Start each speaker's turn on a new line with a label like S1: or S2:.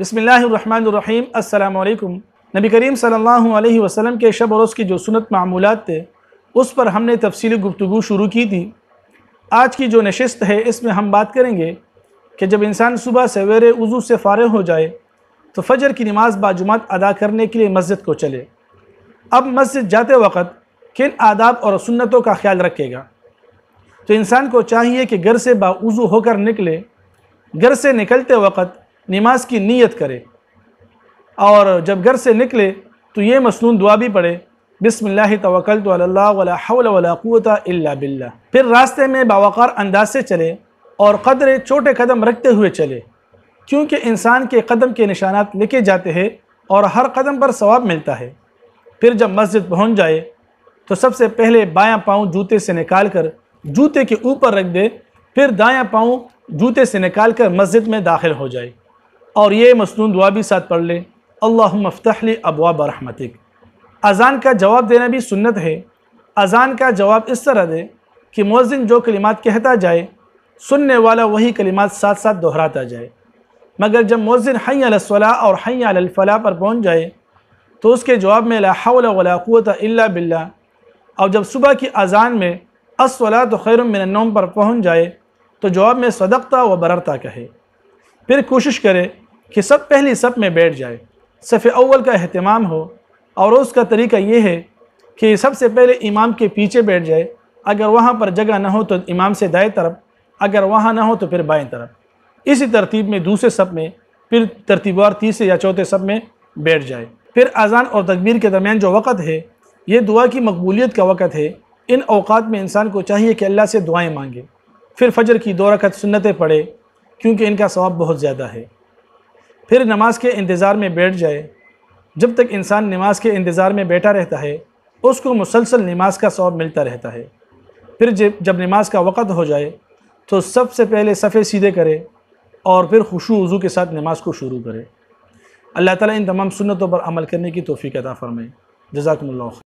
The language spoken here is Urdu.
S1: بسم اللہ الرحمن الرحیم۔ السلام علیکم۔ نبی کریم صلی اللہ علیہ وسلم کے شب و روز کی جو سنت معمولات تھے اس پر ہم نے تفصیلی گفتگو شروع کی تھی۔ آج کی جو نشست ہے اس میں ہم بات کریں گے کہ جب انسان صبح سویرے وضو سے فارغ ہو جائے تو فجر کی نماز باجماعت ادا کرنے کے لیے مسجد کو چلے۔ اب مسجد جاتے وقت کن آداب اور سنتوں کا خیال رکھے گا؟ تو انسان کو چاہیے کہ گھر سے باوضو ہو کر نکلے، گھر سے نکلتے وقت نماز کی نیت کرے، اور جب گھر سے نکلے تو یہ مسنون دعا بھی پڑھے، بسم اللہ توکلت علی اللہ ولا حول ولا قوت الا باللہ۔ پھر راستے میں باوقار انداز سے چلے اور قدر چھوٹے قدم رکھتے ہوئے چلے، کیونکہ انسان کے قدم کے نشانات لکھے جاتے ہیں اور ہر قدم پر ثواب ملتا ہے۔ پھر جب مسجد پہنچ جائے تو سب سے پہلے بایاں پاؤں جوتے سے نکال کر جوتے کے اوپر رکھ دے، پھر دایاں پاؤں جوتے سے نکال کر مسجد میں داخل ہو جائے اور یہ مسنون دعا بھی ساتھ پڑھ لے، اللہم افتح لی ابواب رحمتک۔ اذان کا جواب دینا بھی سنت ہے۔ اذان کا جواب اس طرح دے کہ مؤذن جو کلمات کہتا جائے سننے والا وہی کلمات ساتھ ساتھ دہراتا جائے، مگر جب مؤذن حی علی الصلاۃ اور حی علی الفلاح پر پہنچ جائے تو اس کے جواب میں لا حول ولا قوت الا باللہ، اور جب صبح کی اذان میں الصلاۃ خیر من النوم پر پہنچ جائے تو جواب میں صدقت و بررت کہے۔ پھر کوشش کرے کہ سب پہلی صف میں بیٹھ جائے، صف اول کا اہتمام ہو، اور اس کا طریقہ یہ ہے کہ سب سے پہلے امام کے پیچھے بیٹھ جائے، اگر وہاں پر جگہ نہ ہو تو امام سے دائیں طرف، اگر وہاں نہ ہو تو پھر بائیں طرف، اسی ترتیب میں دوسرے صف میں، پھر ترتیب وار تیسرے یا چوتھے صف میں بیٹھ جائے۔ پھر اذان اور تکبیر کے درمیان جو وقت ہے یہ دعا کی مقبولیت کا وقت ہے۔ ان اوقات میں انسان کو چاہیے کہ اللہ سے دعائیں مانگے۔ پھر فجر کی 2 رکعت سنتیں پڑھے کیونکہ ان کا ثواب بہت زیادہ ہے۔ پھر نماز کے انتظار میں بیٹھ جائے۔ جب تک انسان نماز کے انتظار میں بیٹھا رہتا ہے اس کو مسلسل نماز کا ثواب ملتا رہتا ہے۔ پھر جب نماز کا وقت ہو جائے تو سب سے پہلے صفے سیدھے کرے اور پھر خشوع وضو کے ساتھ نماز کو شروع کرے۔ اللہ تعالیٰ ان تمام سنتوں پر عمل کرنے کی توفیق عطا فرمائے۔ جزاکم اللہ خیر۔